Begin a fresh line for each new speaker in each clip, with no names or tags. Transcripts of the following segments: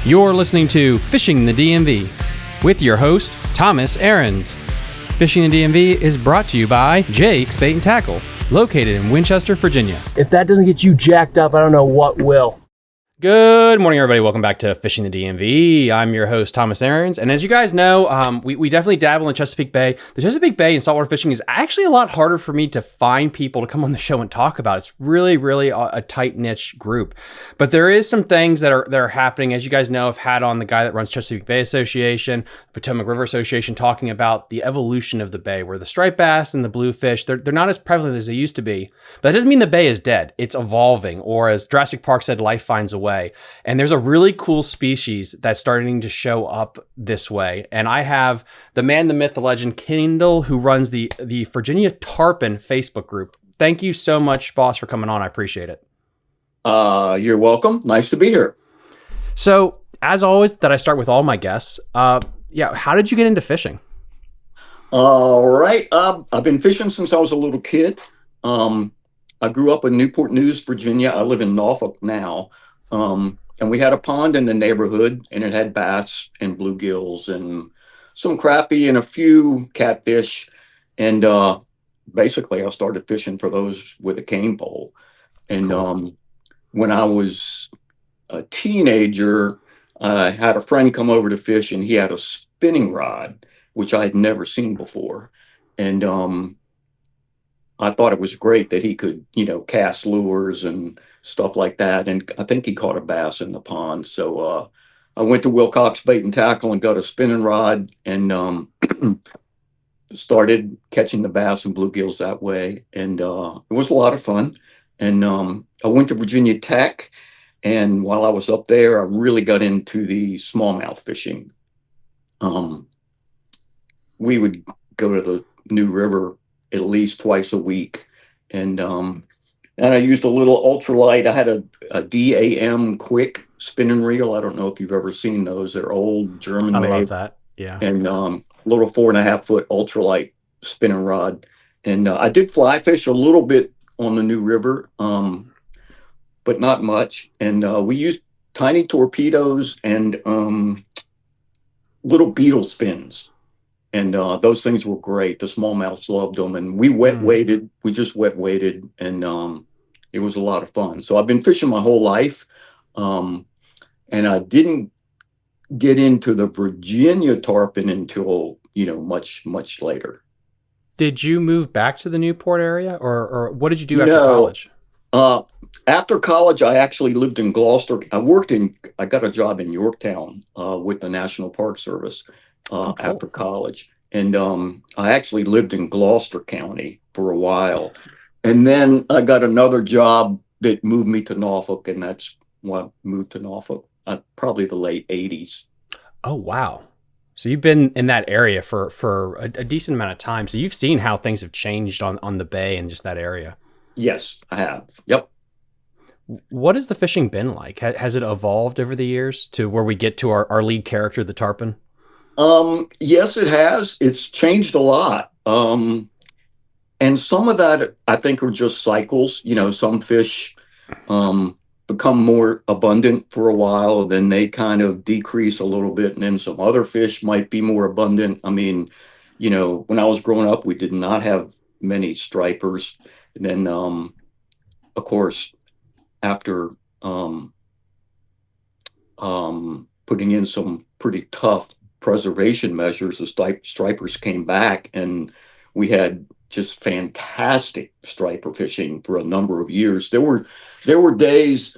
You're listening to Fishing the DMV with your host, Thomas Ahrens. Fishing the DMV is brought to you by Jake's Bait and Tackle, located in Winchester, Virginia.
If that doesn't get you jacked up, I don't know what will.
Good morning, everybody. Welcome back to Fishing the DMV. I'm your host, Thomas Ahrens. And as you guys know, we definitely dabble in Chesapeake Bay. The Chesapeake Bay and saltwater fishing is actually a lot harder for me to find people to come on the show and talk about. It's really a tight niche group. But there is some things that are happening. As you guys know, I've had on the guy that runs Chesapeake Bay Association, Potomac River Association, talking about the evolution of the bay, where the striped bass and the bluefish, they're not as prevalent as they used to be. But that doesn't mean the bay is dead. It's evolving, or as Jurassic Park said, life finds a way. And there's a really cool species that's starting to show up this way. And I have the man, the myth, the legend, Kendall, who runs the Virginia Tarpon Facebook group. Thank you so much, boss, for coming on. I appreciate it.
You're welcome. Nice to be here.
So, as always, that I start with all my guests. How did you get into fishing?
All right. I've been fishing since I was a little kid. I grew up in Newport News, Virginia. I live in Norfolk now. And we had a pond in the neighborhood, and it had bass and bluegills and some crappie and a few catfish. And basically, I started fishing for those with a cane pole. And cool. When I was a teenager, I had a friend come over to fish, and he had a spinning rod, which I had never seen before. And I thought it was great that he could, cast lures and stuff like that. And I think he caught a bass in the pond. So I went to Wilcox Bait and Tackle and got a spinning rod and started catching the bass and bluegills that way. And it was a lot of fun. And I went to Virginia Tech. And while I was up there, I really got into the smallmouth fishing. We would go to the New River at least twice a week. And I used a little ultralight. I had a DAM quick spinning reel. I don't know if you've ever seen those. They're old German made.
I love that. Yeah.
And little 4.5 foot ultralight spinning rod. And I did fly fish a little bit on the New River, but not much. And we used tiny torpedoes and little beetle spins. And those things were great. The smallmouths loved them. And we just wet weighted. And it was a lot of fun. So I've been fishing my whole life. And I didn't get into the Virginia tarpon until, much, much later.
Did you move back to the Newport area or what did you do after college?
After college, I actually lived in Gloucester. I got a job in Yorktown with the National Park Service cool. After college. And I actually lived in Gloucester County for a while. And then I got another job that moved me to Norfolk, and that's why I moved to Norfolk, probably the late 80s.
Oh, wow. So you've been in that area for a decent amount of time. So you've seen how things have changed on the bay and just that area.
Yes, I have. Yep.
What has the fishing been like? Has it evolved over the years to where we get to our lead character, the tarpon?
Yes, it has. It's changed a lot. And some of that, I think, are just cycles. Some fish become more abundant for a while, then they kind of decrease a little bit, and then some other fish might be more abundant. I mean, when I was growing up, we did not have many stripers. And then, of course, after putting in some pretty tough preservation measures, the stripers came back, and we had just fantastic striper fishing for a number of years. There were days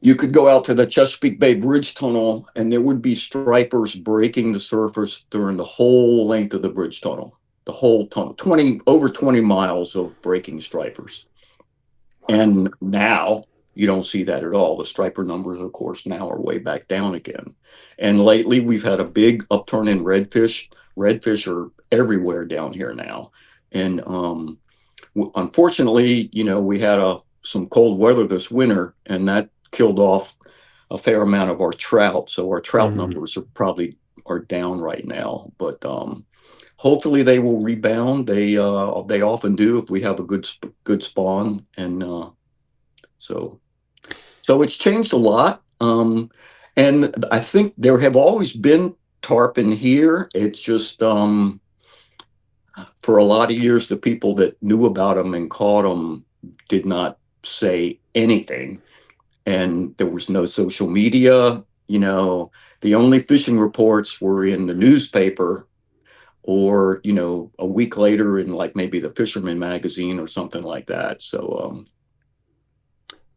you could go out to the Chesapeake Bay Bridge Tunnel, and there would be stripers breaking the surface during the whole length of the bridge tunnel, the whole tunnel, over 20 miles of breaking stripers. And now you don't see that at all. The striper numbers, of course, now are way back down again. And lately we've had a big upturn in redfish. Redfish are everywhere down here now. And unfortunately, we had some cold weather this winter, and that killed off a fair amount of our trout. So our trout numbers are down right now. But hopefully they will rebound. They often do if we have a good spawn. And so it's changed a lot. And I think there have always been tarpon here. It's just for a lot of years, the people that knew about them and caught them did not say anything. And there was no social media. The only fishing reports were in the newspaper or, a week later in like maybe the Fisherman magazine or something like that. So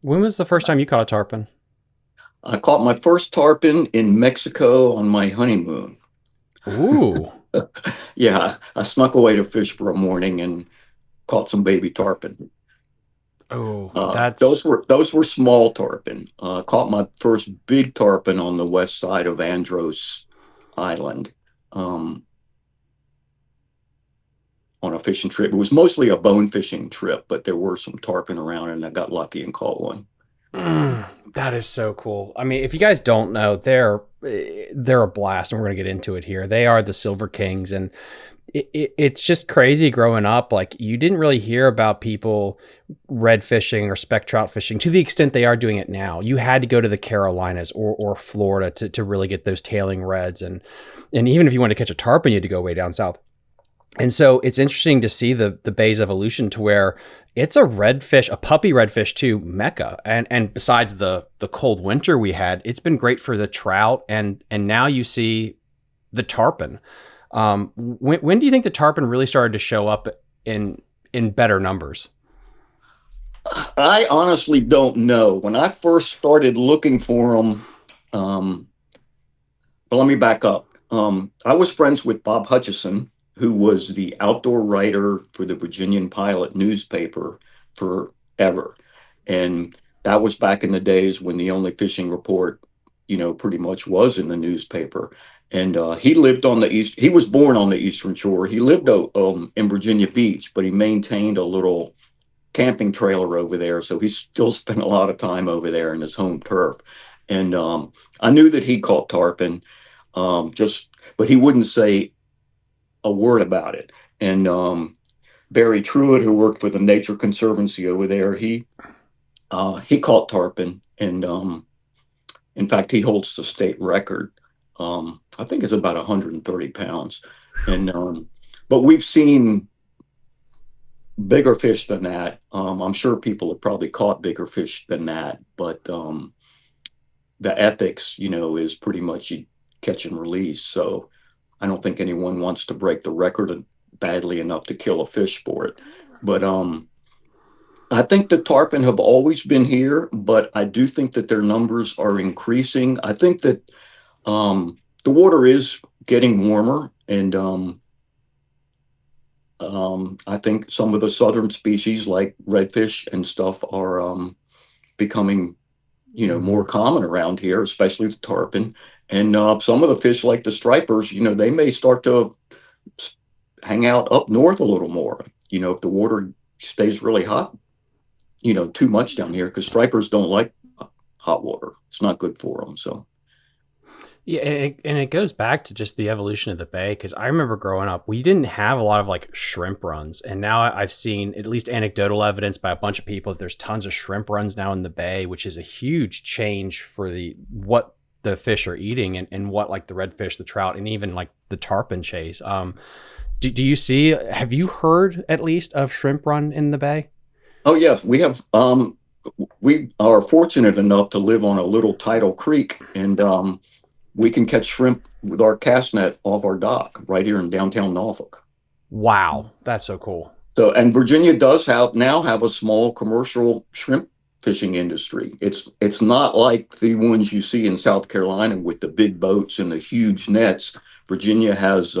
When was the first time you caught a tarpon?
I caught my first tarpon in Mexico on my honeymoon.
Ooh.
Yeah, I snuck away to fish for a morning and caught some baby tarpon.
Oh,
Those
that's
were small tarpon. Caught my first big tarpon on the west side of Andros Island um, on a fishing trip. It was mostly a bone fishing trip, but there were some tarpon around, and I got lucky and caught one.
that is so cool. I mean, if you guys don't know, they're a blast, and we're gonna get into it here. They are the Silver Kings, and it's just crazy growing up. Like, you didn't really hear about people red fishing or speck trout fishing to the extent they are doing it now. You had to go to the Carolinas or Florida to really get those tailing reds, and even if you wanted to catch a tarpon, you had to go way down south. And so it's interesting to see the bay's evolution to where it's a redfish, a puppy redfish too, mecca. And besides the cold winter we had, it's been great for the trout, and now you see the tarpon. When do you think the tarpon really started to show up in better numbers?
I honestly don't know. When I first started looking for them, but let me back up. I was friends with Bob Hutchison, who was the outdoor writer for the Virginian Pilot newspaper forever. And that was back in the days when the only fishing report, pretty much was in the newspaper. And he lived on the east. He was born on the Eastern Shore. He lived in Virginia Beach, but he maintained a little camping trailer over there. So he still spent a lot of time over there in his home turf. And I knew that he caught tarpon, but he wouldn't say a word about it. And Barry Truitt, who worked for the Nature Conservancy over there, he caught tarpon, and in fact, he holds the state record. I think it's about 130 pounds, and but we've seen bigger fish than that. I'm sure people have probably caught bigger fish than that, but the ethics, is pretty much you catch and release. So I don't think anyone wants to break the record badly enough to kill a fish for it. But I think the tarpon have always been here, but I do think that their numbers are increasing. I think that the water is getting warmer, and I think some of the southern species like redfish and stuff are becoming, more common around here, especially the tarpon. And some of the fish like the stripers, they may start to hang out up north a little more, if the water stays really hot, too much down here, because stripers don't like hot water. It's not good for them. So,
Yeah, and it goes back to just the evolution of the bay, because I remember growing up, we didn't have a lot of like shrimp runs, and now I've seen at least anecdotal evidence by a bunch of people that there's tons of shrimp runs now in the bay, which is a huge change for what the fish are eating, and what like the redfish, the trout, and even like the tarpon chase. Do you see? Have you heard at least of shrimp run in the bay?
oh yes, we have. We are fortunate enough to live on a little tidal creek, and we can catch shrimp with our cast net off our dock right here in downtown Norfolk.
Wow, that's so cool.
So, and Virginia does have a small commercial shrimp fishing industry. It's not like the ones you see in South Carolina with the big boats and the huge nets. Virginia has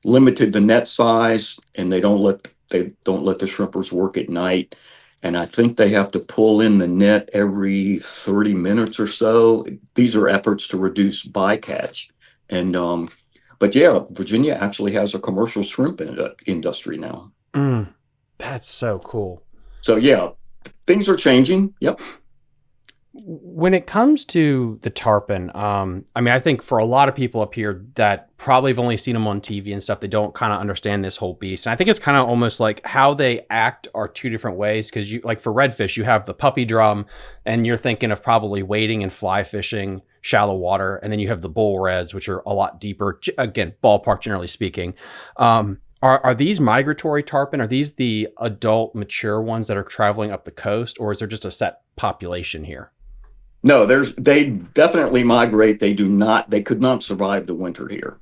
limited the net size, and they don't let the shrimpers work at night. And I think they have to pull in the net every 30 minutes or so. These are efforts to reduce bycatch. And but yeah, Virginia actually has a commercial shrimp industry now.
That's so cool.
So yeah, things are changing. Yep.
When it comes to the tarpon, I mean, I think for a lot of people up here that probably have only seen them on TV and stuff, they don't kind of understand this whole beast. And I think it's kind of almost like how they act are two different ways. Cause you like for redfish, you have the puppy drum and you're thinking of probably wading and fly fishing shallow water. And then you have the bull reds, which are a lot deeper, again, ballpark, generally speaking. Are these migratory tarpon? Are these the adult mature ones that are traveling up the coast, or is there just a set population here?
No, they definitely migrate. They could not survive the winter here.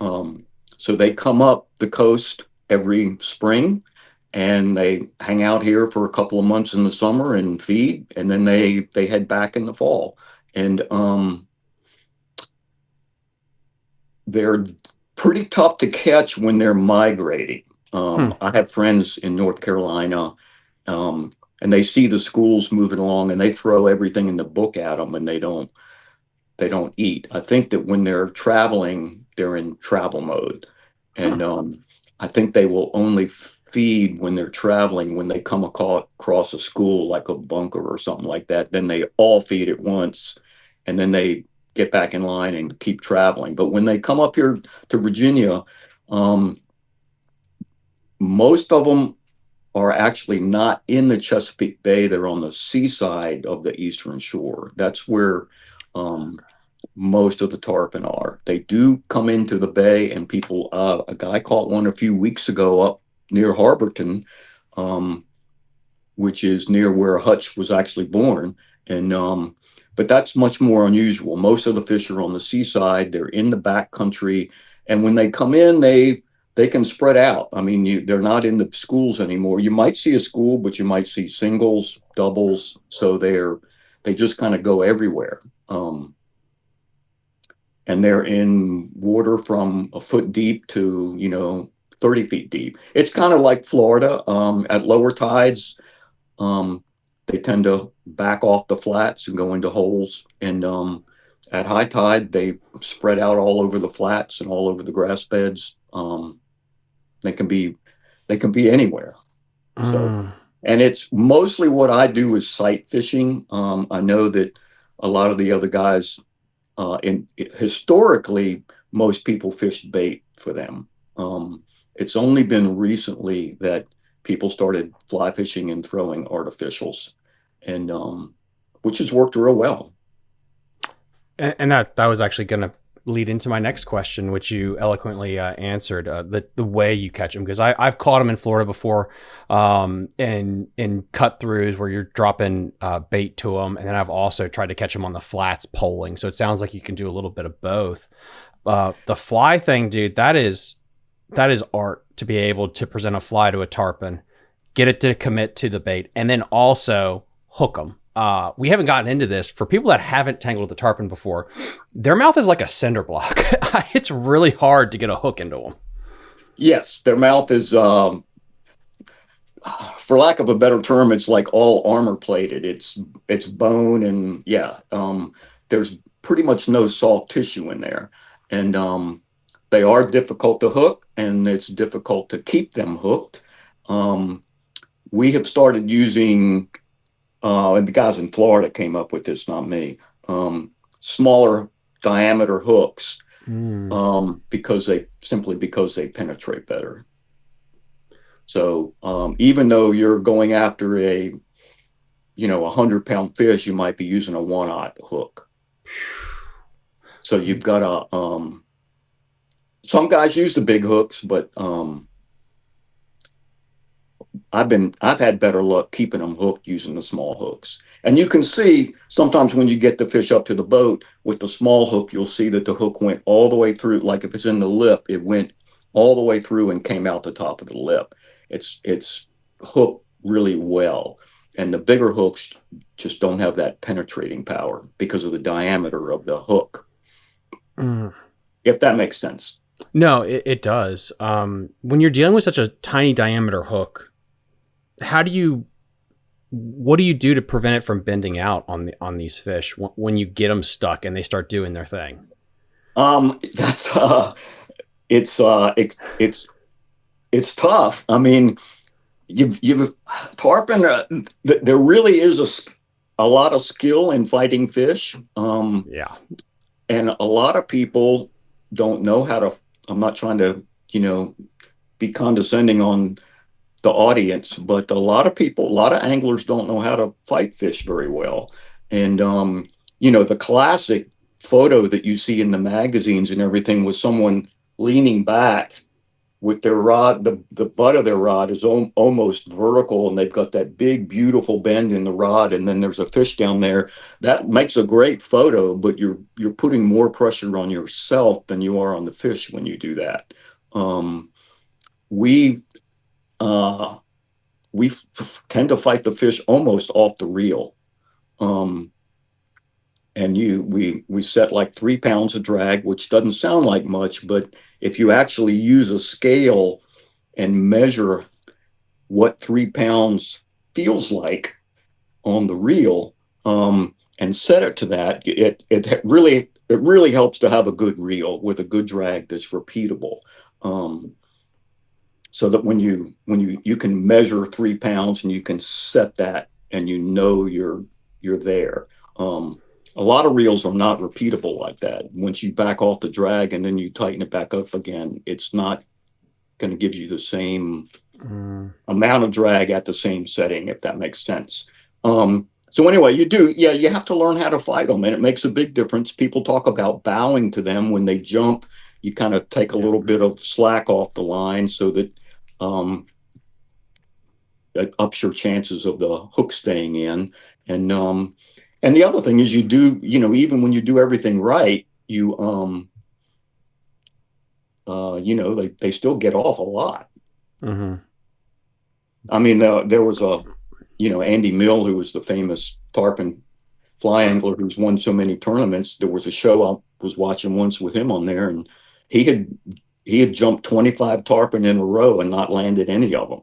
So they come up the coast every spring and they hang out here for a couple of months in the summer and feed, and then they head back in the fall. And they're pretty tough to catch when they're migrating.
Hmm.
I have friends in North Carolina, and they see the schools moving along and they throw everything in the book at them and they don't eat. I think that when they're traveling, they're in travel mode.
Huh.
And I think they will only feed when they're traveling, when they come across a school like a bunker or something like that. Then they all feed at once and then they get back in line and keep traveling. But when they come up here to Virginia, um, most of them are actually not in the Chesapeake Bay. They're on the seaside of the eastern shore. That's where um, most of the tarpon are. They do come into the bay, and people. A guy caught one a few weeks ago up near Harborton, um, which is near where Hutch was actually born, and but that's much more unusual. Most of the fish are on the seaside. They're in the back country, and when they come in, they can spread out. I mean, they're not in the schools anymore. You might see a school, but you might see singles, doubles. So they just kind of go everywhere. And they're in water from a foot deep to 30 feet deep. It's kind of like Florida. At lower tides, um, they tend to back off the flats and go into holes. And at high tide, they spread out all over the flats and all over the grass beds. They can be they can be anywhere. So,
Mm.
and it's mostly what I do is sight fishing. I know that a lot of the other guys, in historically, most people fished bait for them. It's only been recently that people started fly fishing and throwing artificials, and which has worked real well.
And that was actually going to lead into my next question, which you eloquently answered. The way you catch them, because I've caught them in Florida before, in cut throughs where you're dropping bait to them, and then I've also tried to catch them on the flats poling. So it sounds like you can do a little bit of both. The fly thing, dude, that is art, to be able to present a fly to a tarpon, get it to commit to the bait, and then also hook them. We haven't gotten into this. For people that haven't tangled with the tarpon before, their mouth is like a cinder block. It's really hard to get a hook into them.
Yes, their mouth is, for lack of a better term, it's like all armor plated. It's bone, and yeah, there's pretty much no soft tissue in there, and they are difficult to hook, and it's difficult to keep them hooked. Um, we have started using, and the guys in Florida came up with this, not me. Smaller diameter hooks,
Mm.
because they penetrate better. So even though you're going after a 100-pound fish, you might be using a 1/0 hook. So you've got some guys use the big hooks, but I've had better luck keeping them hooked using the small hooks. And you can see sometimes when you get the fish up to the boat with the small hook, you'll see that the hook went all the way through. Like if it's in the lip, it went all the way through and came out the top of the lip. It's hooked really well. And the bigger hooks just don't have that penetrating power because of the diameter of the hook,
Mm.
if that makes sense.
No, it does. When you're dealing with such a tiny diameter hook, what do you do to prevent it from bending out on these fish when you get them stuck and they start doing their thing?
That's it's it's tough. I mean, you've tarpon. There really is a lot of skill in fighting fish.
Yeah.
And a lot of people don't know how to, I'm not trying to, be condescending on the audience, but a lot of people, a lot of anglers don't know how to fight fish very well. And, the classic photo that you see in the magazines and everything was someone leaning back with their rod, the butt of their rod is almost vertical, and they've got that big, beautiful bend in the rod, and then there's a fish down there. That makes a great photo, but you're putting more pressure on yourself than you are on the fish when you do that. We uh, tend to fight the fish almost off the reel. And we set like 3 pounds of drag, which doesn't sound like much, but if you actually use a scale and measure what 3 pounds feels like on the reel, and set it to that, it really helps to have a good reel with a good drag that's repeatable. So that when you can measure 3 pounds and you can set that and you're there. A lot of reels are not repeatable like that. Once you back off the drag and then you tighten it back up again, it's not going to give you the same amount of drag at the same setting, if that makes sense. So anyway, you have to learn how to fight them, and it makes a big difference. People talk about bowing to them when they jump. You kind of take a little bit of slack off the line so that that ups your chances of the hook staying in. And the other thing is even when you do everything right, they still get off a lot.
Mm-hmm.
I mean, there was Andy Mill, who was the famous tarpon fly angler who's won so many tournaments. There was a show I was watching once with him on there, and he had jumped 25 tarpon in a row and not landed any of them.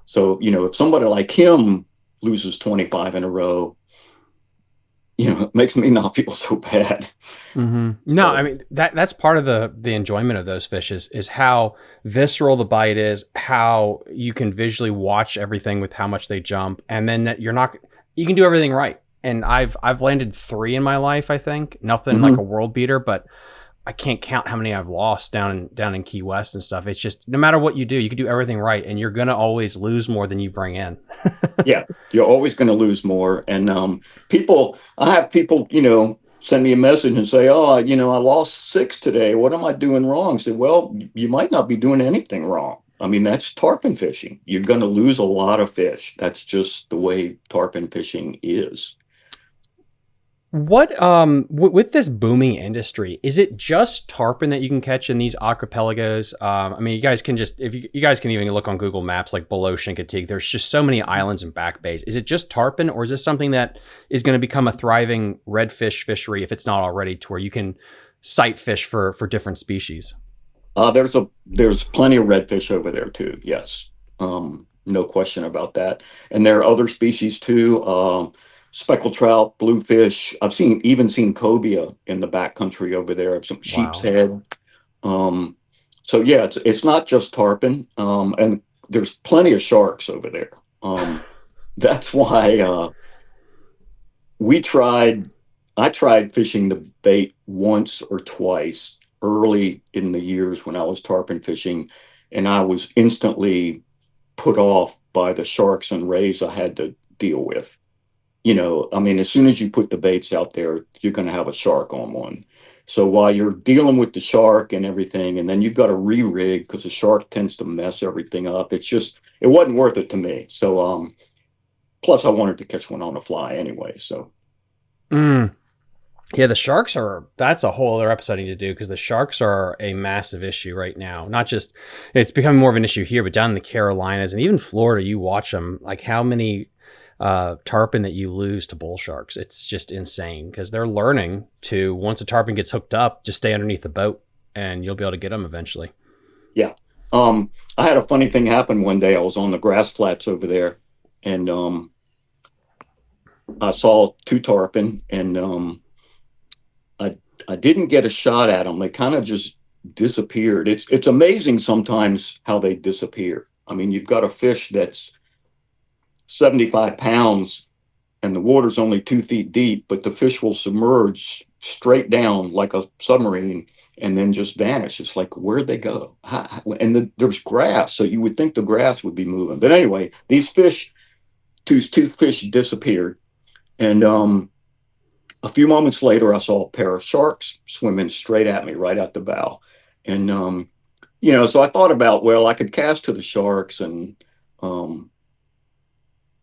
So, if somebody like him loses 25 in a row, it makes me not feel so bad.
Mm-hmm. No, I mean that's part of the enjoyment of those fish is how visceral the bite is, how you can visually watch everything with how much they jump, and then that you can do everything right. And I've landed 3 in my life, I think. Nothing like a world beater, but I can't count how many I've lost down in Key West and stuff. It's just no matter what you do, you can do everything right, and you're gonna always lose more than you bring in.
Yeah, you're always going to lose more. And I have people, send me a message and say, "Oh, I lost 6 today. What am I doing wrong?" I said, "Well, you might not be doing anything wrong. I mean, that's tarpon fishing. You're going to lose a lot of fish. That's just the way tarpon fishing is."
What with this booming industry, is it just tarpon that you can catch in these archipelagos? I mean, you guys can you guys can even look on Google Maps, like below Chincoteague. There's just so many islands and back bays. Is it just tarpon, or is this something that is going to become a thriving redfish fishery if it's not already, to where you can sight fish for different species?
There's plenty of redfish over there too. Yes, no question about that. And there are other species too. Speckled trout, bluefish. I've even seen cobia in the backcountry over there. Some sheep's head. So yeah, it's not just tarpon. And there's plenty of sharks over there. That's why I tried fishing the bait once or twice early in the years when I was tarpon fishing, and I was instantly put off by the sharks and rays I had to deal with. I mean, as soon as you put the baits out there, you're going to have a shark on one. So while you're dealing with the shark and everything, and then you've got to re-rig because the shark tends to mess everything up. It wasn't worth it to me. So, plus I wanted to catch one on a fly anyway. So,
yeah, that's a whole other episode I need to do, because the sharks are a massive issue right now. Not just, it's becoming more of an issue here, but down in the Carolinas and even Florida, you watch them, like how many tarpon that you lose to bull sharks. It's just insane, because they're learning to, once a tarpon gets hooked up, just stay underneath the boat and you'll be able to get them eventually.
Yeah. I had a funny thing happen one day. I was on the grass flats over there, and I saw 2 tarpon, and I didn't get a shot at them. They kind of just disappeared. It's amazing sometimes how they disappear. I mean, you've got a fish that's 75 pounds and the water's only 2 feet deep, but the fish will submerge straight down like a submarine and then just vanish. It's like, where'd they go? There's grass, so you would think the grass would be moving. But anyway, these fish, two fish disappeared. And a few moments later, I saw a pair of sharks swimming straight at me right at the bow. And, so I thought about, well, I could cast to the sharks and um,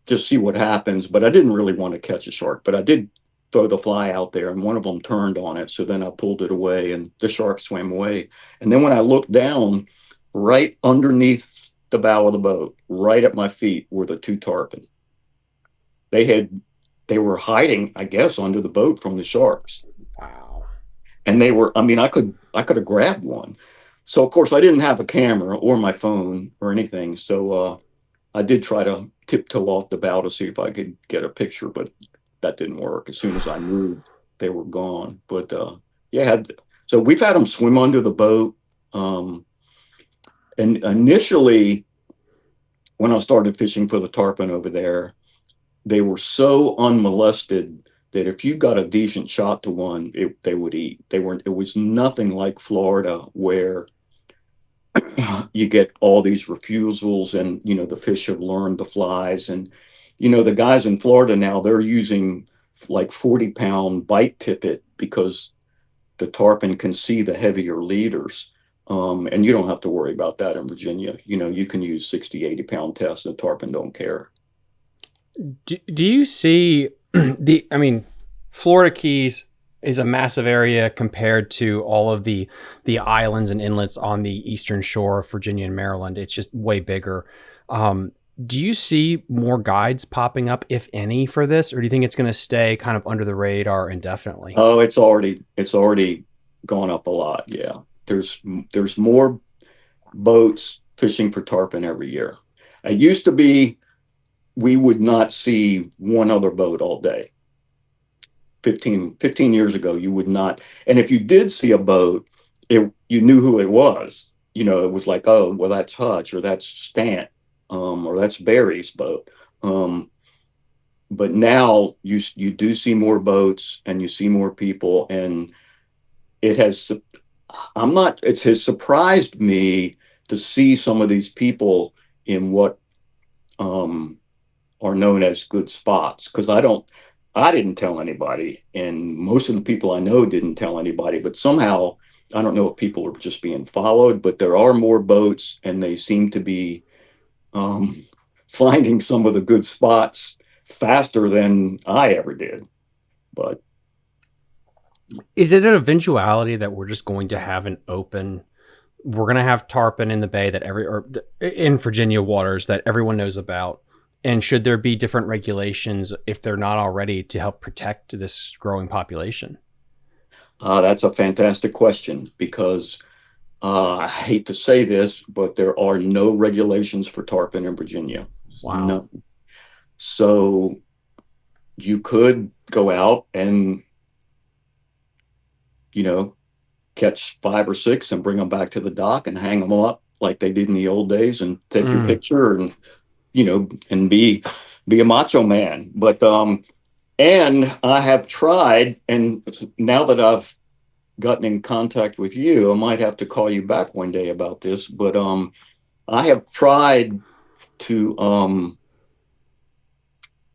just see what happens. But I didn't really want to catch a shark. But I did throw the fly out there, and one of them turned on it. So then I pulled it away, and the shark swam away. And then when I looked down, right underneath the bow of the boat, right at my feet, were the two tarpon. They were hiding, I guess, under the boat from the sharks.
Wow.
And they were, I mean, I could have grabbed one. So of course I didn't have a camera or my phone or anything. So I did try to tiptoe off the bow to see if I could get a picture, but that didn't work. As soon as I moved, they were gone. But yeah, so we've had them swim under the boat. And initially, when I started fishing for the tarpon over there, they were so unmolested that if you got a decent shot to one, they would eat. They weren't. It was nothing like Florida, where you get all these refusals, and the fish have learned the flies, and the guys in Florida now, they're using like 40-pound bite tippet because the tarpon can see the heavier leaders. And you don't have to worry about that in Virginia. You can use 60, 80-pound tests, and tarpon don't care.
Do you see I mean, Florida Keys is a massive area compared to all of the islands and inlets on the eastern shore of Virginia and Maryland. It's just way bigger. Do you see more guides popping up, if any, for this, or do you think it's going to stay kind of under the radar indefinitely?
Oh, it's already gone up a lot. Yeah, there's more boats fishing for tarpon every year. It used to be we would not see one other boat all day. 15 years ago, you would not. And if you did see a boat, you knew who it was. It was like, oh, well, that's Hutch, or that's Stant, or that's Barry's boat. But now you do see more boats, and you see more people, and it has it has surprised me to see some of these people in what are known as good spots, because I didn't tell anybody, and most of the people I know didn't tell anybody. But somehow, I don't know if people are just being followed, but there are more boats, and they seem to be finding some of the good spots faster than I ever did. But
Is it an eventuality that we're just going to have we're going to have tarpon in the bay or in Virginia waters that everyone knows about? And should there be different regulations, if they're not already, to help protect this growing population?
that's a fantastic question, because I hate to say this, but there are no regulations for tarpon in Virginia.
Wow.
No. So you could go out and, catch 5 or 6 and bring them back to the dock and hang them up like they did in the old days, and take your picture, and, and be a macho man. But, and I have tried, and now that I've gotten in contact with you, I might have to call you back one day about this. But I have tried to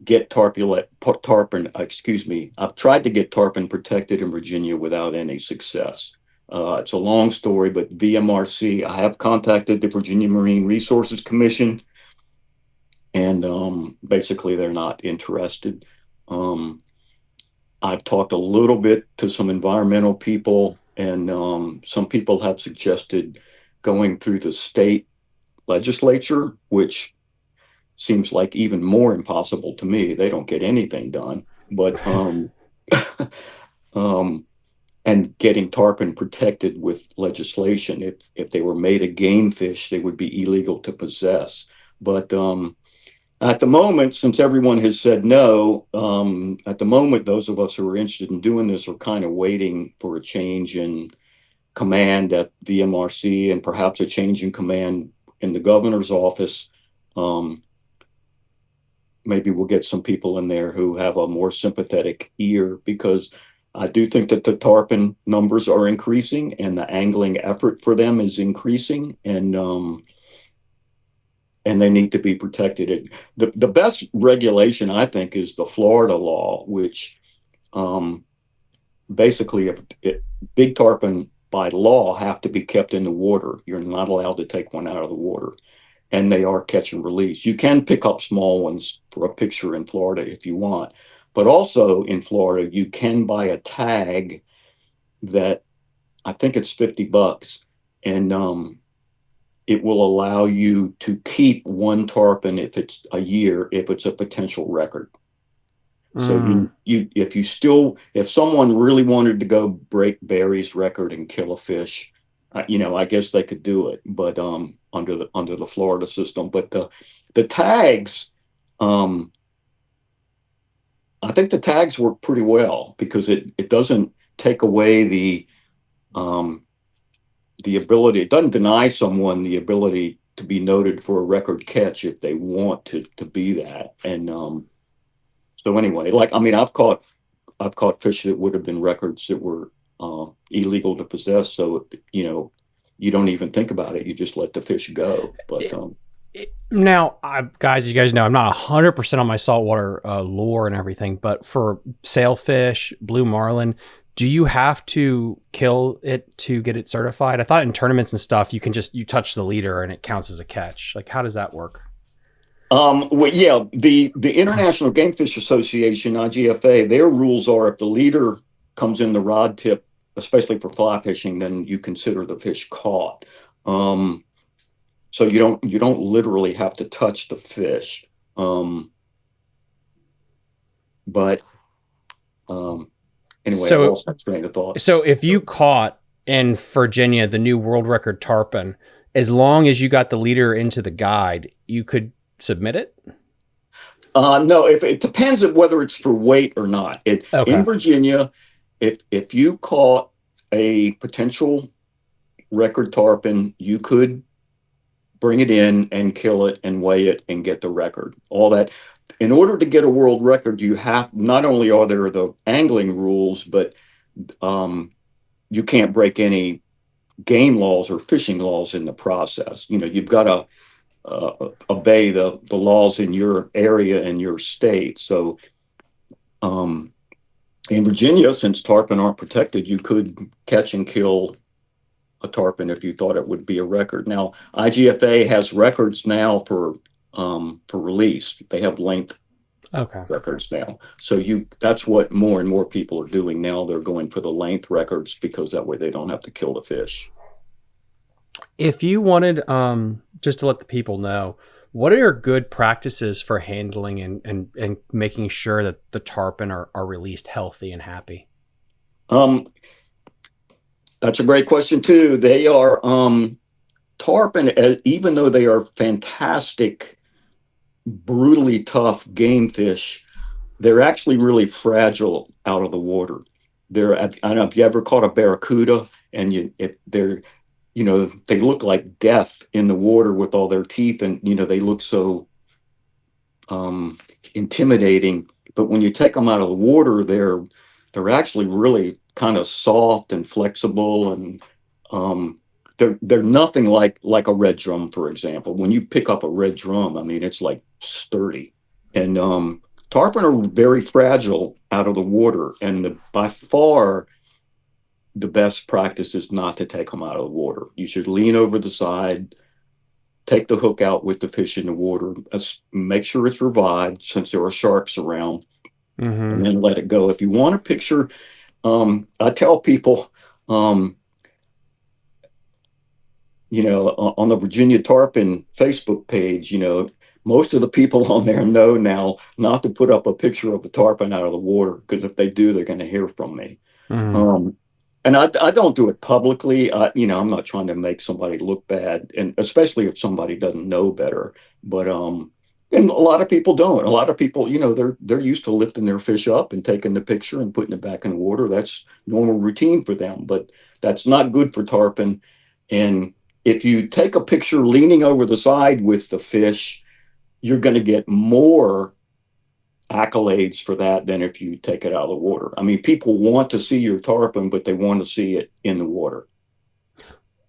get tarpon. Excuse me. I've tried to get tarpon protected in Virginia without any success. It's a long story, but VMRC. I have contacted the Virginia Marine Resources Commission, and basically they're not interested. I've talked a little bit to some environmental people, and some people have suggested going through the state legislature, which seems like even more impossible to me. They don't get anything done. But and getting tarpon protected with legislation. If they were made a game fish, they would be illegal to possess. But at the moment, since everyone has said no, at the moment, those of us who are interested in doing this are kind of waiting for a change in command at VMRC, and perhaps a change in command in the governor's office. maybe we'll get some people in there who have a more sympathetic ear, because I do think that the tarpon numbers are increasing and the angling effort for them is increasing, and they need to be protected. The best regulation, I think, is the Florida law, which um, basically, big tarpon by law have to be kept in the water. You're not allowed to take one out of the water, and they are catch and release. You can pick up small ones for a picture in Florida if you want, but also in Florida, you can buy a tag that I think it's $50, and it will allow you to keep one tarpon if it's a year, if it's a potential record. So
Mm.
if someone really wanted to go break Barry's record and kill a fish, I guess they could do it, but under the Florida system. But the tags, um, I think the tags work pretty well, because it doesn't take away um, the ability. It doesn't deny someone the ability to be noted for a record catch if they want to be that. And so anyway, I've caught fish that would have been records that were illegal to possess. So you don't even think about it. You just let the fish go. But
Now, guys, you guys know I'm not 100% on my saltwater lore and everything, but for sailfish, blue marlin, do you have to kill it to get it certified? I thought in tournaments and stuff, you touch the leader and it counts as a catch. Like, how does that work?
well, yeah, the International Game Fish Association, IGFA, their rules are, if the leader comes in the rod tip, especially for fly fishing, then you consider the fish caught. So you don't literally have to touch the fish. But anyway, I
So,
lost my train of thought.
so if you caught in Virginia the new world record tarpon, as long as you got the leader into the guide, you could submit it.
No, if it depends on whether it's for weight or not. In
Okay.
Virginia, if you caught a potential record tarpon, you could bring it in and kill it and weigh it and get the record. All that. In order to get a world record, you have, not only are there the angling rules, but you can't break any game laws or fishing laws in the process. You've got to obey the laws in your area and your state. So in Virginia, since tarpon aren't protected, you could catch and kill a tarpon if you thought it would be a record. Now, IGFA has records now for release. They have length
Okay.
records now. So that's what more and more people are doing now. They're going for the length records, because that way they don't have to kill the fish.
If you wanted, just to let the people know, what are good practices for handling and making sure that the tarpon are released healthy and happy?
That's a great question too. They are tarpon, even though they are fantastic, brutally tough game fish, they're actually really fragile out of the water. I don't know if you ever caught a barracuda, and they look like death in the water with all their teeth, and they look so intimidating. But when you take them out of the water, they're actually really kind of soft and flexible, and they're nothing like a red drum, for example. When you pick up a red drum, I mean, it's like sturdy. And tarpon are very fragile out of the water, and by far the best practice is not to take them out of the water. You should lean over the side, take the hook out with the fish in the water, make sure it's revived, since there are sharks around, and then let it go. If you want a picture, I tell people, on the Virginia Tarpon Facebook page, most of the people on there know now not to put up a picture of a tarpon out of the water, because if they do, they're going to hear from me. And I don't do it publicly. I'm not trying to make somebody look bad, and especially if somebody doesn't know better. But and a lot of people don't. A lot of people, they're used to lifting their fish up and taking the picture and putting it back in the water. That's normal routine for them, but that's not good for tarpon. And if you take a picture leaning over the side with the fish, you're going to get more accolades for that than if you take it out of the water. I mean, people want to see your tarpon, but they want to see it in the water.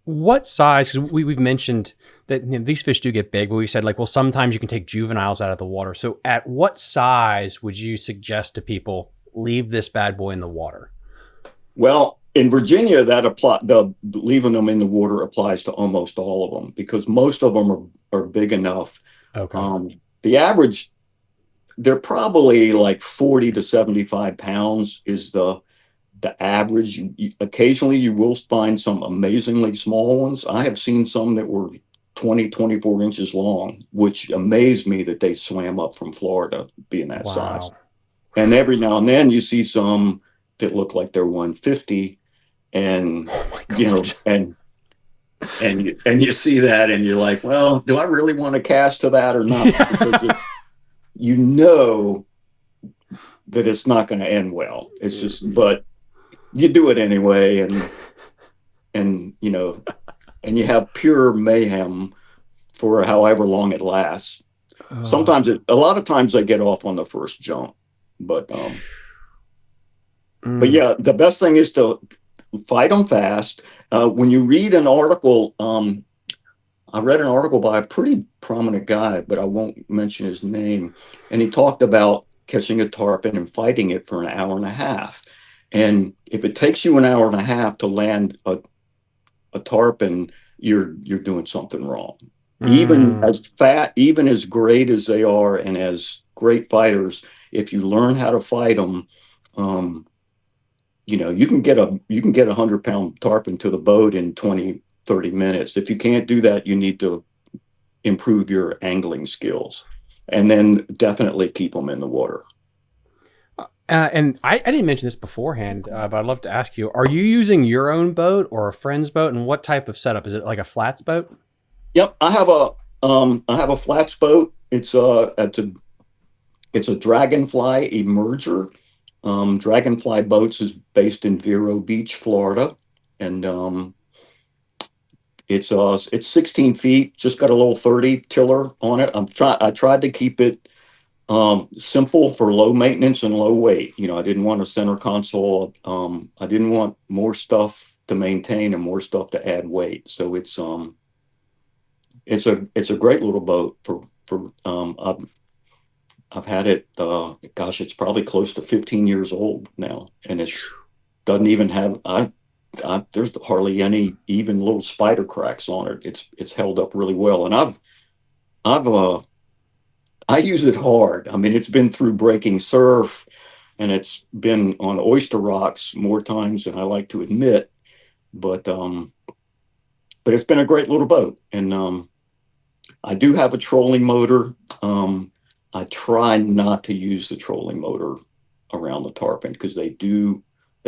What size? Because we've mentioned that these fish do get big, but we said like, well, sometimes you can take juveniles out of the water. So at what size would you suggest to people leave this bad boy in the water?
Well, in Virginia, the leaving them in the water applies to almost all of them because most of them are big enough.
Okay.
The average, they're probably like 40 to 75 pounds is the average. Occasionally you will find some amazingly small ones. I have seen some that were 20, 24 inches long, which amazed me that they swam up from Florida being that size.
Wow.
And every now and then you see some that look like they're 150 and
Oh my
you know
God.
and you see that and you're like, well, do I really want to cast to that or not? Because
Yeah.
you know that it's not going to end well. It's just, but you do it anyway, and and you have pure mayhem for however long it lasts.
Oh.
Sometimes a lot of times they get off on the first jump, but
Mm.
yeah, the best thing is to fight them fast. When you read an article, I read an article by a pretty prominent guy, but I won't mention his name, and he talked about catching a tarpon and fighting it for an hour and a half. And if it takes you an hour and a half to land a tarpon, you're doing something wrong. Even
Mm.
as fat, even as great as they are, and as great fighters, if you learn how to fight them, um, you can get 100-pound tarpon to the boat in 20, 30 minutes. If you can't do that, you need to improve your angling skills, and then definitely keep them in the water.
And I didn't mention this beforehand, but I'd love to ask you: are you using your own boat or a friend's boat, and what type of setup is it? Like a flats boat?
Yep, I have a flats boat. It's a Dragonfly emerger. Dragonfly Boats is based in Vero Beach, Florida, and it's 16 feet. Just got a little 30 tiller on it. I tried to keep it simple for low maintenance and low weight. I didn't want a center console. I didn't want more stuff to maintain and more stuff to add weight. So it's a great little boat for I've had it. Gosh, it's probably close to 15 years old now, and it's doesn't even have there's hardly any even little spider cracks on it. It's held up really well, and I've I use it hard. I mean, it's been through breaking surf, and it's been on oyster rocks more times than I like to admit. But it's been a great little boat, and I do have a trolling motor. I try not to use the trolling motor around the tarpon because they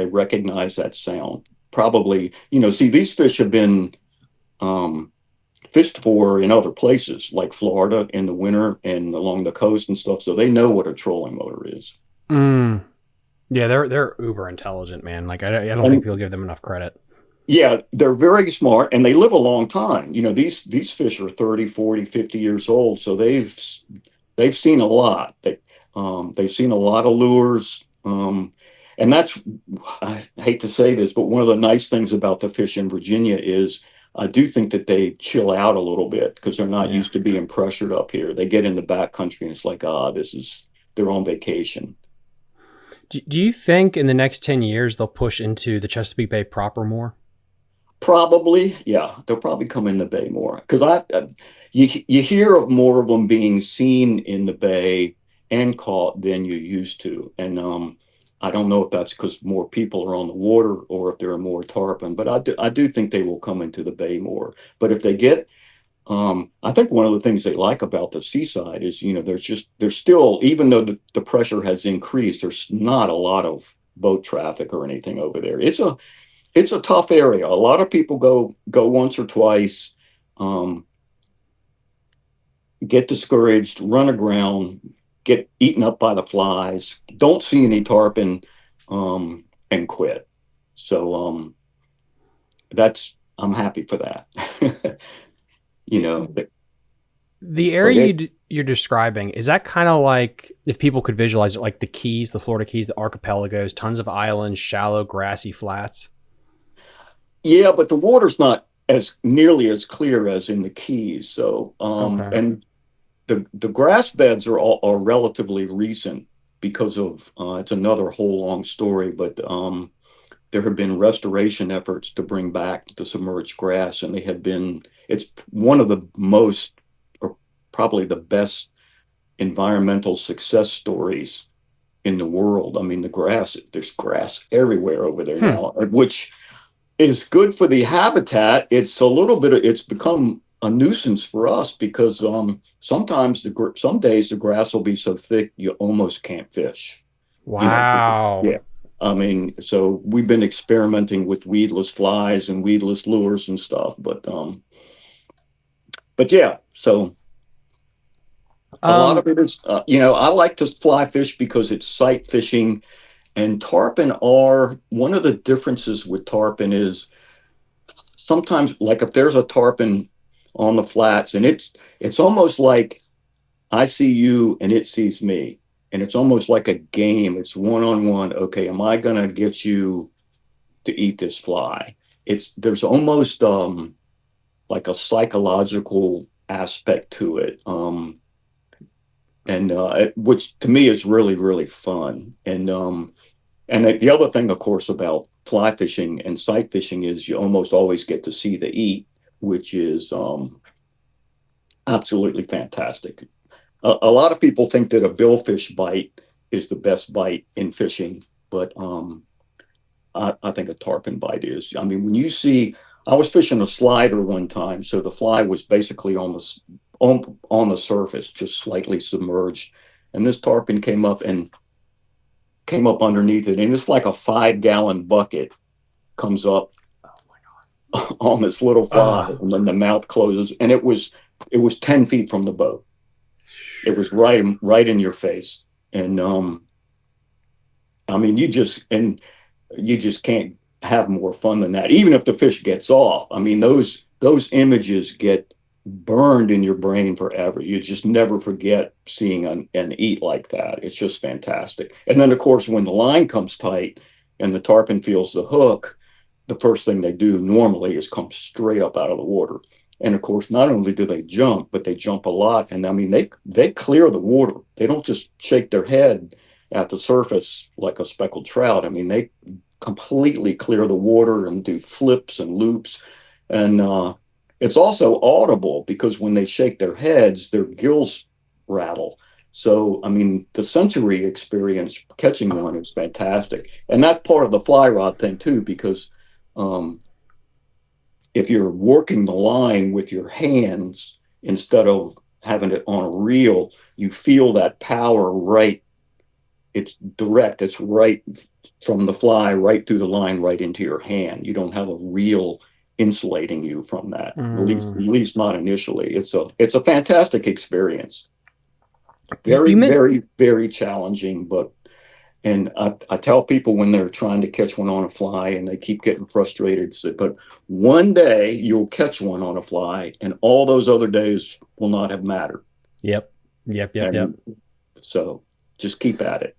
recognize that sound. Probably, see, these fish have been um, fished for in other places like Florida in the winter and along the coast and stuff, so they know what a trolling motor is.
Mm. Yeah, they're uber intelligent, man. Like I don't think
And
people give them enough credit.
yeah, they're very smart and they live a long time. These fish are 30, 40, 50 years old, so they've seen a lot. They've seen a lot of lures. And that's, I hate to say this, but one of the nice things about the fish in Virginia is I do think that they chill out a little bit because they're not
Yeah.
used to being pressured up here. They get in the back country and it's like, they're on vacation.
Do you think in the next 10 years they'll push into the Chesapeake Bay proper more?
Probably, yeah, they'll probably come in the bay more because you hear of more of them being seen in the bay and caught than you used to, and I don't know if that's because more people are on the water or if there are more tarpon, but I do think they will come into the bay more. But if they get, I think one of the things they like about the seaside is there's still, even though the pressure has increased, there's not a lot of boat traffic or anything over there. It's a tough area. A lot of people go once or twice, um, get discouraged, run aground, get eaten up by the flies, don't see any tarpon, and quit. So I'm happy for that. you know, but
The
but
area
it,
you're describing, is that kind of like, if people could visualize it, like the Keys, the Florida Keys, the archipelagos, tons of islands, shallow, grassy flats?
Yeah, but the water's not as nearly as clear as in the Keys. So,
Okay.
and the grass beds are relatively recent because of it's another whole long story, but there have been restoration efforts to bring back the submerged grass, and it's one of the most, or probably the best environmental success stories in the world. I mean, there's grass everywhere over there
Hmm.
now, which is good for the habitat. It's become a nuisance for us because sometimes some days the grass will be so thick you almost can't fish. You know,
Wow.
yeah. I mean, so we've been experimenting with weedless flies and weedless lures and stuff, but yeah, so a lot of
Um,
it is, I like to fly fish because it's sight fishing, and tarpon are one of the differences with tarpon is sometimes, like if there's a tarpon on the flats, and it's almost like I see you and it sees me, and it's almost like a game. It's one on one. Okay, am I gonna get you to eat this fly? There's almost like a psychological aspect to it, and which to me is really really fun. And the other thing, of course, about fly fishing and sight fishing is you almost always get to see the eat, which is absolutely fantastic. A lot of people think that a billfish bite is the best bite in fishing, but I think a tarpon bite is. I mean, I was fishing a slider one time, so the fly was basically on the surface, just slightly submerged, and this tarpon came up underneath it, and it's like a 5 gallon bucket comes up on this little fly,
oh,
and then the mouth closes, and it was 10 feet from the boat. It was right in your face, and I mean, you just can't have more fun than that. Even if the fish gets off, I mean, those images get burned in your brain forever. You just never forget seeing an eat like that. It's just fantastic. And then, of course, when the line comes tight and the tarpon feels the hook, the first thing they do normally is come straight up out of the water. And of course, not only do they jump, but they jump a lot. And I mean, they clear the water. They don't just shake their head at the surface like a speckled trout. I mean, they completely clear the water and do flips and loops. And it's also audible because when they shake their heads, their gills rattle. So, I mean, the sensory experience catching
oh,
one is fantastic. And that's part of the fly rod thing, too, because um, if you're working the line with your hands instead of having it on a reel, you feel that power right. It's direct. It's right from the fly, right through the line, right into your hand. You don't have a reel insulating you from that. At
mm.
least not initially. It's a fantastic experience. Very,
You meant,
very, very challenging, and I tell people when they're trying to catch one on a fly and they keep getting frustrated, but one day you'll catch one on a fly and all those other days will not have mattered.
yep, yep.
And so just keep at it.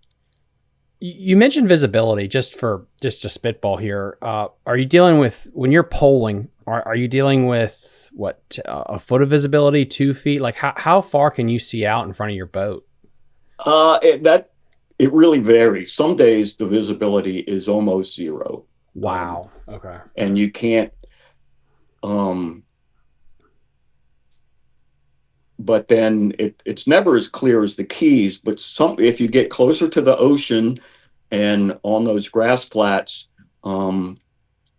You mentioned visibility, just to spitball here. Are you dealing with, when you're poling, are you dealing with what, a foot of visibility, 2 feet? Like how far can you see out in front of your boat?
It really varies. Some days the visibility is almost zero,
Wow. Okay.
and you can't. Um, but then it's never as clear as the Keys. But if you get closer to the ocean and on those grass flats, um,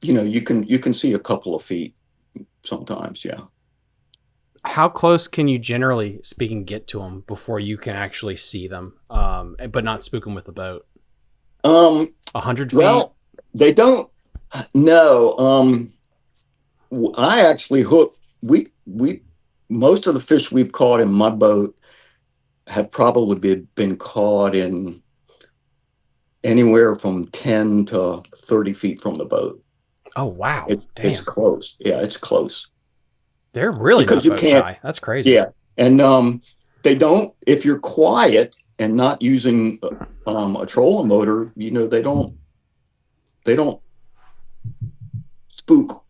you can see a couple of feet sometimes. Yeah.
How close can you, generally speaking, get to them before you can actually see them, but not spook them with the boat?
Um,
100 feet?
well, they don't. No. I actually hooked. We Most of the fish we've caught in my boat have probably been caught in anywhere from 10 to 30 feet from the boat.
Oh, wow.
It's
Damn.
close. Yeah, it's close
They're really
because
not
you
boat
can't.
shy. That's crazy.
Yeah, and they don't, if you're quiet and not using a trolling motor, they don't spook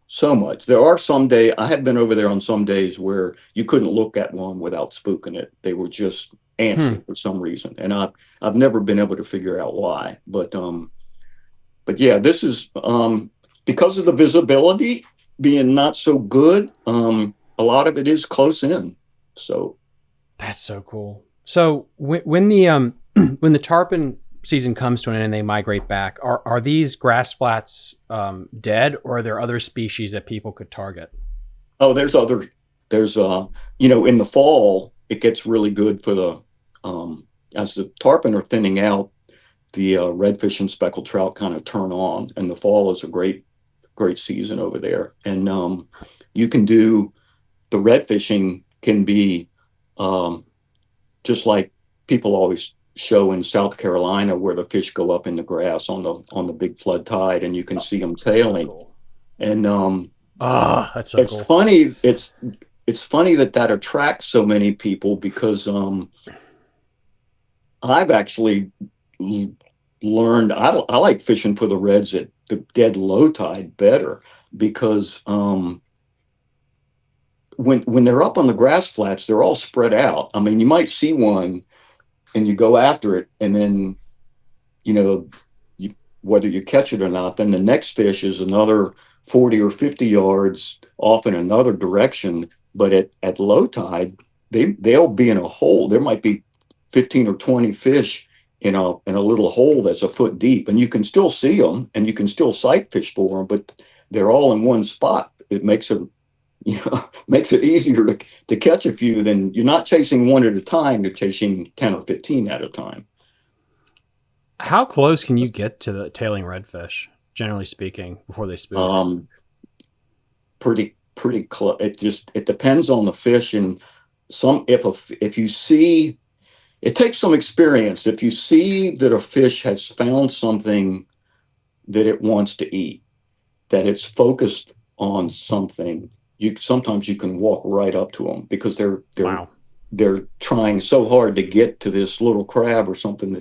so much. There are some days, I have been over there on some days where you couldn't look at one without spooking it. They were just
Hmm.
antsy for some reason. And I've never been able to figure out why. But yeah, this is because of the visibility being not so good, a lot of it is close in. So
That's so cool. So when the when the tarpon season comes to an end and they migrate back, are these grass flats dead, or are there other species that people could target?
oh, there's in the fall it gets really good for the as the tarpon are thinning out, the redfish and speckled trout kind of turn on, and the fall is a great season over there. And you can do the red fishing can be um, just like people always show in South Carolina, where the fish go up in the grass on the big flood tide, and you can see them
That's so
tailing.
cool.
And
Ah, that's so
it's
cool.
funny. It's funny that attracts so many people because I've actually learned I like fishing for the reds at the dead low tide better because when they're up on the grass flats, they're all spread out. I mean, you might see one and you go after it, and then you know whether you catch it or not, then the next fish is another 40 or 50 yards off in another direction. But at low tide, they'll be in a hole. There might be 15 or 20 fish in a little hole that's a foot deep, and you can still see them and you can still sight fish for them, but they're all in one spot. It makes it makes it easier to catch a few. Than you're not chasing one at a time, you're chasing 10 or 15 at a time.
How close can you get to the tailing redfish, generally speaking, before they spook?
um pretty close. It depends on the fish. And some if you see, it takes some experience. If you see that a fish has found something that it wants to eat, that it's focused on something, you sometimes you can walk right up to them because
Wow.
they're trying so hard to get to this little crab or something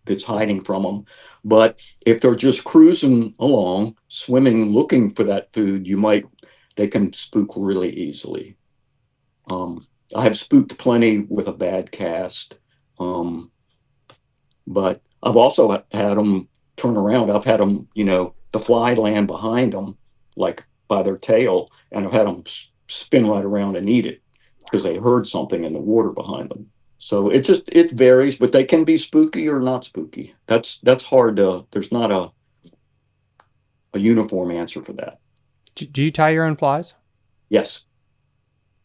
that's hiding from them. But if they're just cruising along, swimming, looking for that food, they can spook really easily. Um, I have spooked plenty with a bad cast, um, but I've also had them turn around. I've had them, the fly land behind them, like by their tail, and I've had them spin right around and eat it because they heard something in the water behind them. So it varies, but they can be spooky or not spooky. That's hard to. There's not a uniform answer for that.
Do you tie your own flies?
Yes.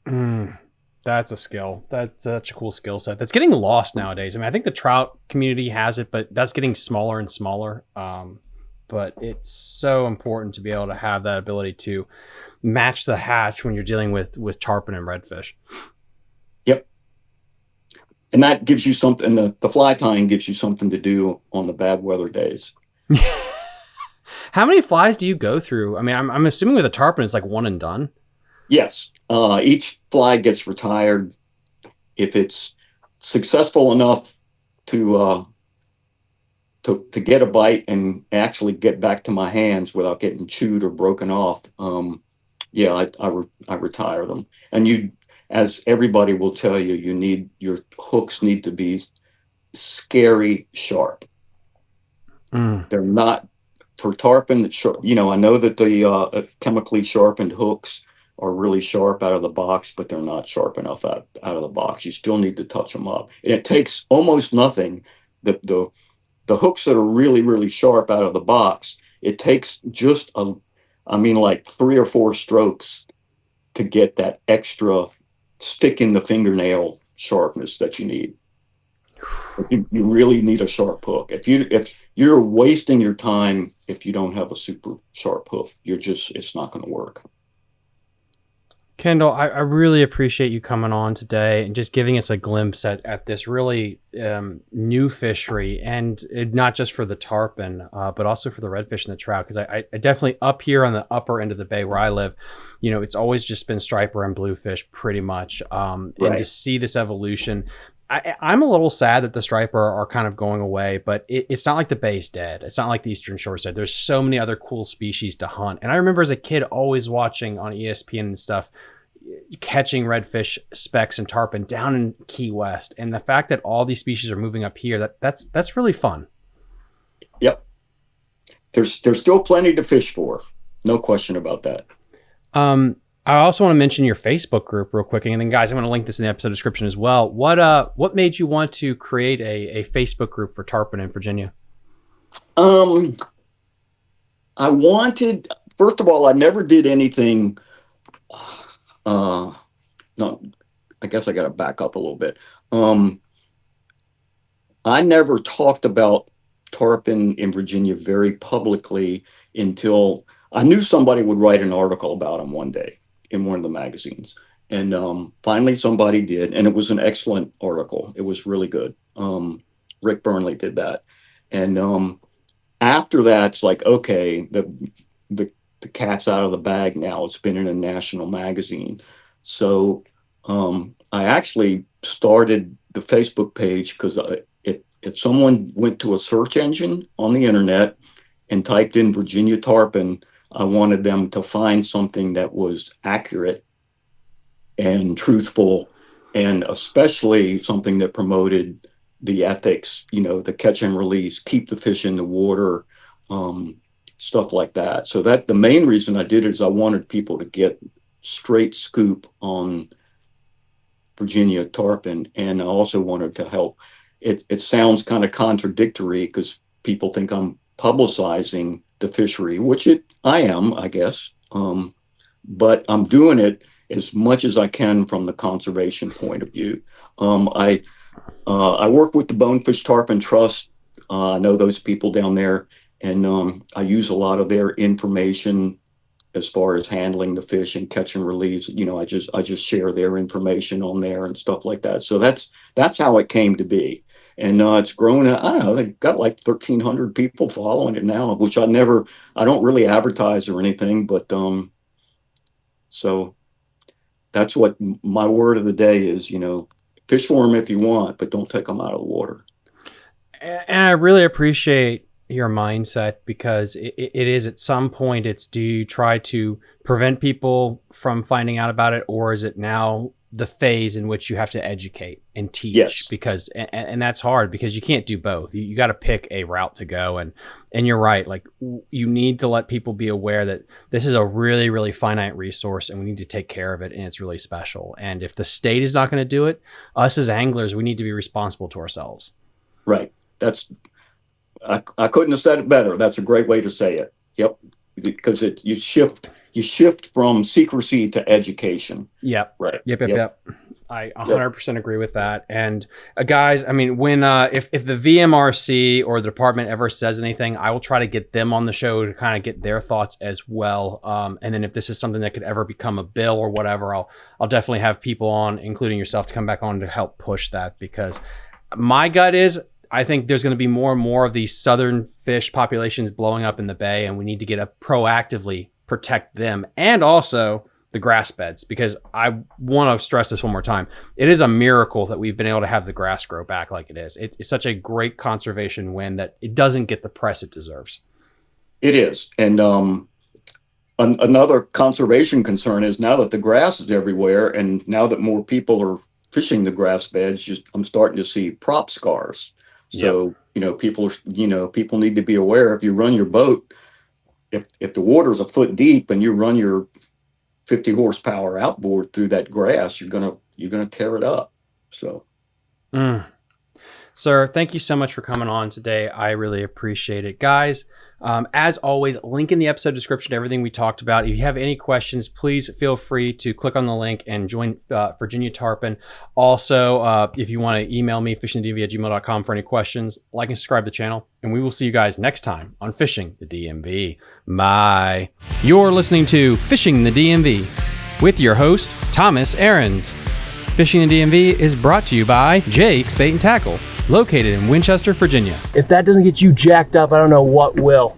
Mm, that's a skill. That's such a cool skill set. That's getting lost nowadays. I mean, I think the trout community has it, but that's getting smaller and smaller. But it's so important to be able to have that ability to match the hatch when you're dealing with tarpon and redfish.
Yep. And that gives you something. The fly tying gives you something to do on the bad weather days.
How many flies do you go through? I mean, I'm assuming with a tarpon, it's like one and done.
Yes. Each fly gets retired if it's successful enough to to get a bite and actually get back to my hands without getting chewed or broken off. Yeah, I retire them. And as everybody will tell you, your hooks need to be scary sharp.
Mm.
They're not for tarpon. I know that the chemically sharpened hooks are really sharp out of the box, but they're not sharp enough out of the box. You still need to touch them up, and it takes almost nothing. The hooks that are really, really sharp out of the box, it takes I mean, like 3 or 4 strokes to get that extra stick in the fingernail sharpness that you need. You really need a sharp hook. If you're wasting your time if you don't have a super sharp hook, it's not going to work.
Kendall, I really appreciate you coming on today and just giving us a glimpse at this really new fishery, and not just for the tarpon, but also for the redfish and the trout. Because I definitely, up here on the upper end of the bay where I live, it's always just been striper and bluefish pretty much. And to see this evolution, I'm a little sad that the striper are kind of going away, but it's not like the bay's dead. It's not like the Eastern Shore's dead. There's so many other cool species to hunt. And I remember as a kid always watching on ESPN and stuff, catching redfish, specks, and tarpon down in Key West. And the fact that all these species are moving up here, that's really fun.
Yep. There's still plenty to fish for. No question about that.
I also want to mention your Facebook group real quick. And then guys, I'm going to link this in the episode description as well. What made you want to create a Facebook group for tarpon in Virginia?
I wanted, first of all, I never did anything. No, I guess I got to back up a little bit. I never talked about tarpon in Virginia very publicly until I knew somebody would write an article about them one day in one of the magazines. And finally somebody did, and it was an excellent article. It was really good. Rick Burnley did that. And after that, it's like, okay, the cat's out of the bag now. It's been in a national magazine. So I actually started the Facebook page because if someone went to a search engine on the internet and typed in Virginia tarpon, I wanted them to find something that was accurate and truthful, and especially something that promoted the ethics, the catch and release, keep the fish in the water, stuff like that. So that the main reason I did it is I wanted people to get straight scoop on Virginia tarpon. And I also wanted to help. It sounds kind of contradictory because people think I'm publicizing the fishery, which I am, I guess. But I'm doing it as much as I can from the conservation point of view. I work with the Bonefish Tarpon Trust. I know those people down there, and I use a lot of their information as far as handling the fish and catch and release. I just share their information on there and stuff like that. So that's how it came to be. And it's grown. I don't know. They got like 1,300 people following it now, which I don't really advertise or anything. But so that's what my word of the day is. Fish for them if you want, but don't take them out of the water.
And I really appreciate your mindset, because it is, at some point, do you try to prevent people from finding out about it, or is it now the phase in which you have to educate and teach?
Yes.
Because and that's hard, because you can't do both. You got to pick a route to go, and you're right, like, you need to let people be aware that this is a really, really finite resource, and we need to take care of it, and it's really special. And if the state is not going to do it, us as anglers, we need to be responsible to ourselves.
Right. I couldn't have said it better. That's a great way to say it. Yep. Because you shift from secrecy to education.
Yep.
Right.
Yep. I 100% agree with that. And guys, I mean, when if the VMRC or the department ever says anything, I will try to get them on the show to kind of get their thoughts as well. And then if this is something that could ever become a bill or whatever, I'll definitely have people on, including yourself, to come back on to help push that, because my gut is, I think there's going to be more and more of these southern fish populations blowing up in the bay, and we need to get up proactively protect them, and also the grass beds, because I want to stress this one more time. It is a miracle that we've been able to have the grass grow back like it is. It's such a great conservation win that it doesn't get the press it deserves. It
is. And another conservation concern is, now that the grass is everywhere, and now that more people are fishing the grass beds, I'm starting to see prop scars. So, people need to be aware. If you run your boat, if the water's a foot deep and you run your 50 horsepower outboard through that grass, you're gonna tear it up. So,
Sir, thank you so much for coming on today. I really appreciate it, guys. As always, link in the episode description to everything we talked about. If you have any questions, please feel free to click on the link and join Virginia Tarpon. Also, if you want to email me, fishingthedmv@gmail.com, for any questions, like and subscribe to the channel, and we will see you guys next time on Fishing the DMV. Bye. You're listening to Fishing the DMV. with your host, Thomas Ahrens. Fishing the DMV is brought to you by Jake's Bait and Tackle, located in Winchester, Virginia.
If that doesn't get you jacked up, I don't know what will.